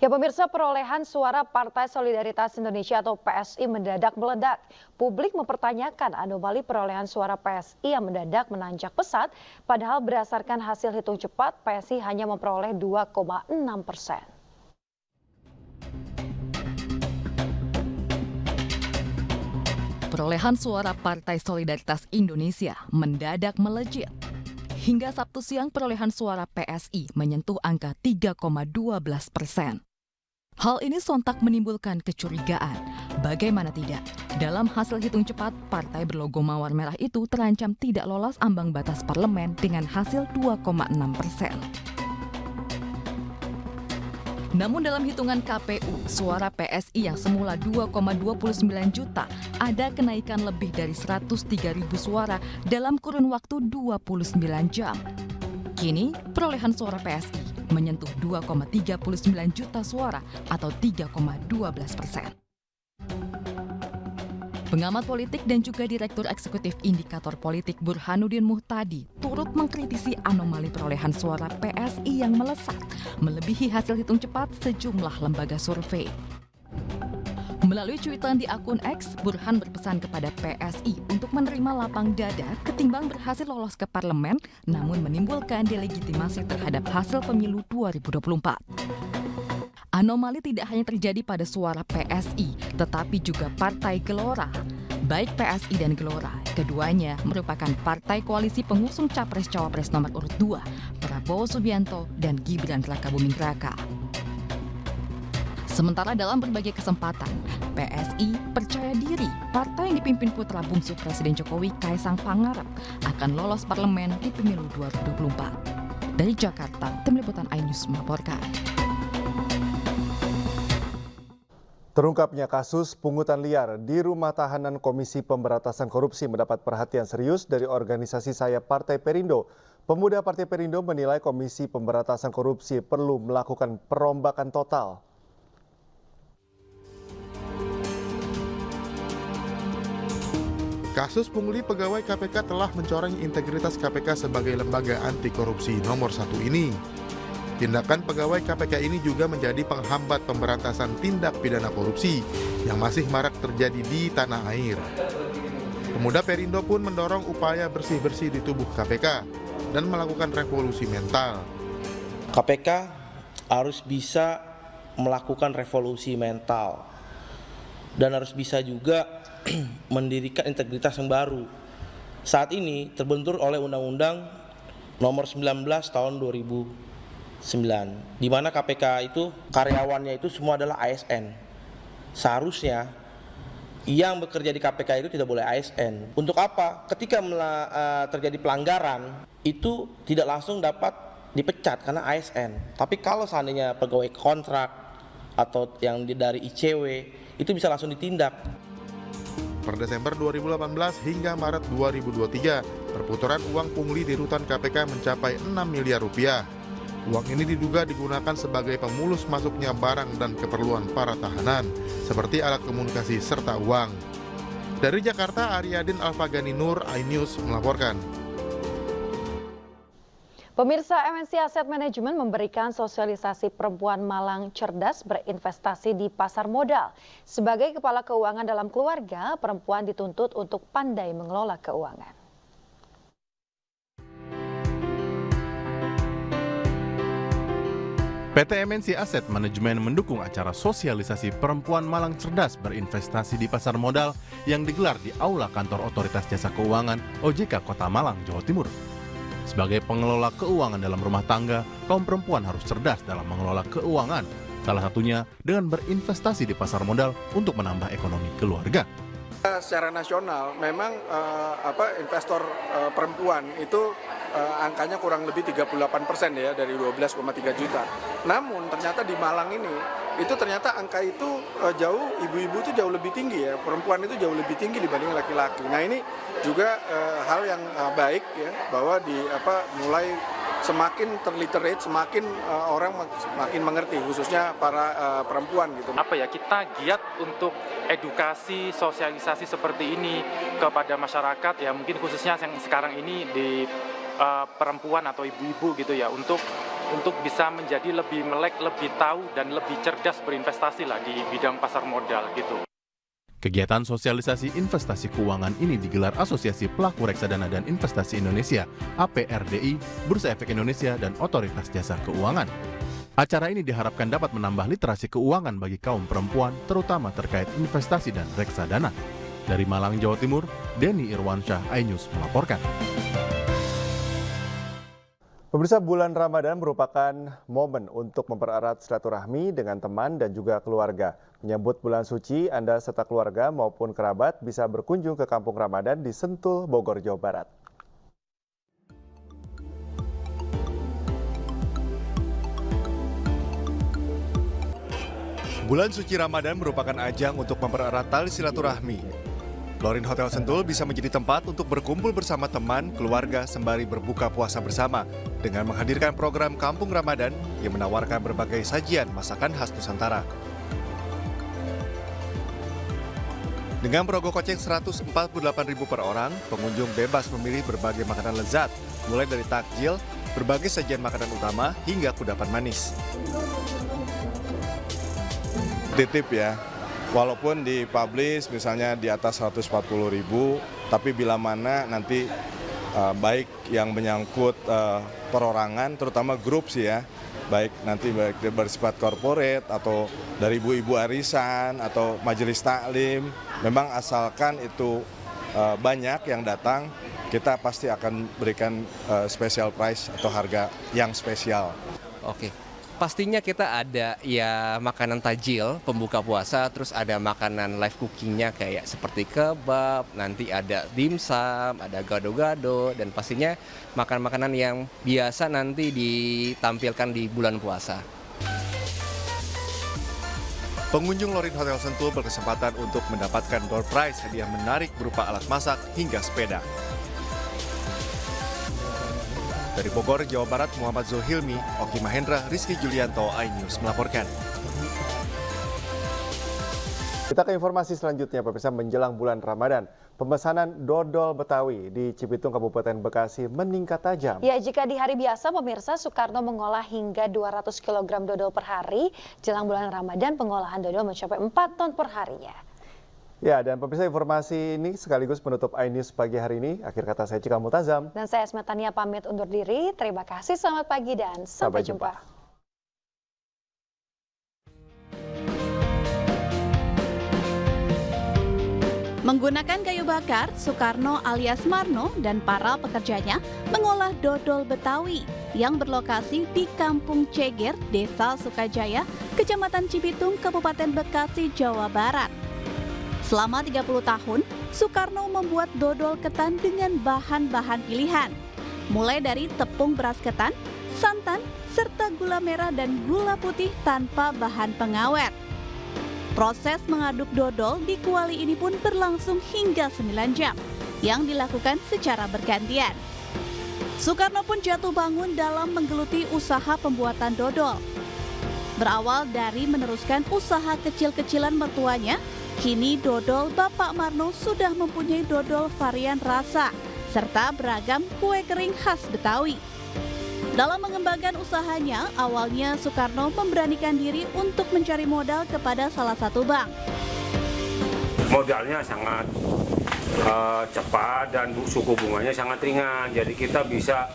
Ya pemirsa, perolehan suara Partai Solidaritas Indonesia atau PSI mendadak meledak. Publik mempertanyakan anomali perolehan suara PSI yang mendadak menanjak pesat, padahal berdasarkan hasil hitung cepat PSI hanya memperoleh 2,6%. Perolehan suara Partai Solidaritas Indonesia mendadak melejit. Hingga Sabtu siang perolehan suara PSI menyentuh angka 3,12%. Hal ini sontak menimbulkan kecurigaan. Bagaimana tidak? Dalam hasil hitung cepat, partai berlogo mawar merah itu terancam tidak lolos ambang batas parlemen dengan hasil 2,6%. Namun dalam hitungan KPU, suara PSI yang semula 2,29 juta ada kenaikan lebih dari 103.000 suara dalam kurun waktu 29 jam. Kini, perolehan suara PSI menyentuh 2,39 juta suara atau 3,12%. Pengamat politik dan juga Direktur Eksekutif Indikator Politik Burhanuddin Muhtadi turut mengkritisi anomali perolehan suara PSI yang melesat melebihi hasil hitung cepat sejumlah lembaga survei. Melalui cuitan di akun X, Burhan berpesan kepada PSI untuk menerima lapang dada ketimbang berhasil lolos ke parlemen namun menimbulkan delegitimasi terhadap hasil pemilu 2024. Anomali tidak hanya terjadi pada suara PSI, tetapi juga Partai Gelora. Baik PSI dan Gelora, keduanya merupakan partai koalisi pengusung Capres-Cawapres nomor urut 2, Prabowo Subianto dan Gibran Rakabuming-Raka. Sementara dalam berbagai kesempatan, PSI percaya diri partai yang dipimpin putra bungsu Presiden Jokowi Kaisang Pangarep akan lolos parlemen di pemilu 2024. Dari Jakarta, Tim Liputan iNews melaporkan. Terungkapnya kasus pungutan liar di Rumah Tahanan Komisi Pemberantasan Korupsi mendapat perhatian serius dari organisasi sayap Partai Perindo. Pemuda Partai Perindo menilai Komisi Pemberantasan Korupsi perlu melakukan perombakan total. Kasus pungli pegawai KPK telah mencoreng integritas KPK sebagai lembaga anti korupsi nomor 1 ini. Tindakan pegawai KPK ini juga menjadi penghambat pemberantasan tindak pidana korupsi yang masih marak terjadi di tanah air. Pemuda Perindo pun mendorong upaya bersih-bersih di tubuh KPK dan melakukan revolusi mental. KPK harus bisa melakukan revolusi mental dan harus bisa juga mendirikan integritas yang baru. Saat ini terbentur oleh Undang-Undang Nomor 19 Tahun 2009, di mana KPK itu karyawannya itu semua adalah ASN. Seharusnya yang bekerja di KPK itu tidak boleh ASN. Untuk apa? Ketika terjadi pelanggaran itu tidak langsung dapat dipecat karena ASN. Tapi kalau seandainya pegawai kontrak atau yang dari ICW itu bisa langsung ditindak. Per Desember 2018 hingga Maret 2023, perputaran uang pungli di rutan KPK mencapai 6 miliar rupiah. Uang ini diduga digunakan sebagai pemulus masuknya barang dan keperluan para tahanan, seperti alat komunikasi serta uang. Dari Jakarta, Aryadin Alfagani Nur, iNews melaporkan. Pemirsa, MNC Asset Management memberikan sosialisasi perempuan Malang cerdas berinvestasi di pasar modal. Sebagai kepala keuangan dalam keluarga, perempuan dituntut untuk pandai mengelola keuangan. PT MNC Asset Management mendukung acara sosialisasi perempuan Malang cerdas berinvestasi di pasar modal yang digelar di Aula Kantor Otoritas Jasa Keuangan OJK Kota Malang, Jawa Timur. Sebagai pengelola keuangan dalam rumah tangga, kaum perempuan harus cerdas dalam mengelola keuangan. Salah satunya dengan berinvestasi di pasar modal untuk menambah ekonomi keluarga. Secara nasional memang investor perempuan itu angkanya kurang lebih 38% ya dari 12,3 juta. Namun ternyata di Malang ini itu ternyata angka itu jauh, ibu-ibu itu jauh lebih tinggi ya, perempuan itu jauh lebih tinggi dibanding laki-laki. Nah ini juga hal yang baik ya, bahwa mulai semakin terliterate, semakin orang semakin mengerti, khususnya para perempuan gitu. Kita giat untuk edukasi, sosialisasi seperti ini kepada masyarakat ya, mungkin khususnya yang sekarang ini di perempuan atau ibu-ibu gitu ya, untuk untuk bisa menjadi lebih melek, lebih tahu, dan lebih cerdas berinvestasi lah di bidang pasar modal gitu. Kegiatan sosialisasi investasi keuangan ini digelar Asosiasi Pelaku Reksadana dan Investasi Indonesia, APRDI, Bursa Efek Indonesia, dan Otoritas Jasa Keuangan. Acara ini diharapkan dapat menambah literasi keuangan bagi kaum perempuan, terutama terkait investasi dan reksadana. Dari Malang, Jawa Timur, Denny Irwansyah, iNews melaporkan. Pemirsa, bulan Ramadan merupakan momen untuk mempererat silaturahmi dengan teman dan juga keluarga. Menyambut bulan suci, Anda serta keluarga maupun kerabat bisa berkunjung ke Kampung Ramadan di Sentul, Bogor, Jawa Barat. Bulan suci Ramadan merupakan ajang untuk mempererat tali silaturahmi. Lorin Hotel Sentul bisa menjadi tempat untuk berkumpul bersama teman, keluarga sembari berbuka puasa bersama dengan menghadirkan program Kampung Ramadan yang menawarkan berbagai sajian masakan khas Nusantara. Dengan merogoh kocek Rp148.000 per orang, pengunjung bebas memilih berbagai makanan lezat, mulai dari takjil, berbagai sajian makanan utama, hingga kudapan manis. Titip ya. Walaupun dipublish misalnya di atas 140.000, tapi bila mana nanti baik yang menyangkut perorangan, terutama grup sih ya, baik nanti bersifat korporat atau dari ibu-ibu arisan atau majelis taklim, memang asalkan itu banyak yang datang, kita pasti akan berikan special price atau harga yang spesial. Oke. Pastinya kita ada ya makanan tajil, pembuka puasa, terus ada makanan live cookingnya kayak seperti kebab, nanti ada dimsum, ada gado-gado, dan pastinya makanan-makanan yang biasa nanti ditampilkan di bulan puasa. Pengunjung Lorin Hotel Sentul berkesempatan untuk mendapatkan door prize hadiah menarik berupa alat masak hingga sepeda. Dari Bogor, Jawa Barat, Muhammad Zulhilmi, Oki Mahendra, Rizky Julianto, iNews melaporkan. Kita ke informasi selanjutnya, pemirsa. Menjelang bulan Ramadan, pemesanan dodol Betawi di Cibitung, Kabupaten Bekasi meningkat tajam. Ya, jika di hari biasa, pemirsa, Soekarno mengolah hingga 200 kg dodol per hari. Jelang bulan Ramadan, pengolahan dodol mencapai 4 ton per harinya. Ya, dan pemirsa, informasi ini sekaligus menutup iNews pagi hari ini. Akhir kata saya Cika Multazam. Dan saya Esmetania pamit undur diri. Terima kasih, selamat pagi dan sampai jumpa. Menggunakan kayu bakar, Soekarno alias Marno dan para pekerjanya mengolah dodol Betawi yang berlokasi di Kampung Ceger, Desa Sukajaya, Kecamatan Cibitung, Kabupaten Bekasi, Jawa Barat. Selama 30 tahun, Soekarno membuat dodol ketan dengan bahan-bahan pilihan, mulai dari tepung beras ketan, santan, serta gula merah dan gula putih tanpa bahan pengawet. Proses mengaduk dodol di kuali ini pun berlangsung hingga 9 jam, yang dilakukan secara bergantian. Soekarno pun jatuh bangun dalam menggeluti usaha pembuatan dodol. Berawal dari meneruskan usaha kecil-kecilan mertuanya, kini dodol Bapak Marno sudah mempunyai dodol varian rasa, serta beragam kue kering khas Betawi. Dalam mengembangkan usahanya, awalnya Soekarno memberanikan diri untuk mencari modal kepada salah satu bank. Modalnya sangat cepat dan suku bunganya sangat ringan, jadi kita bisa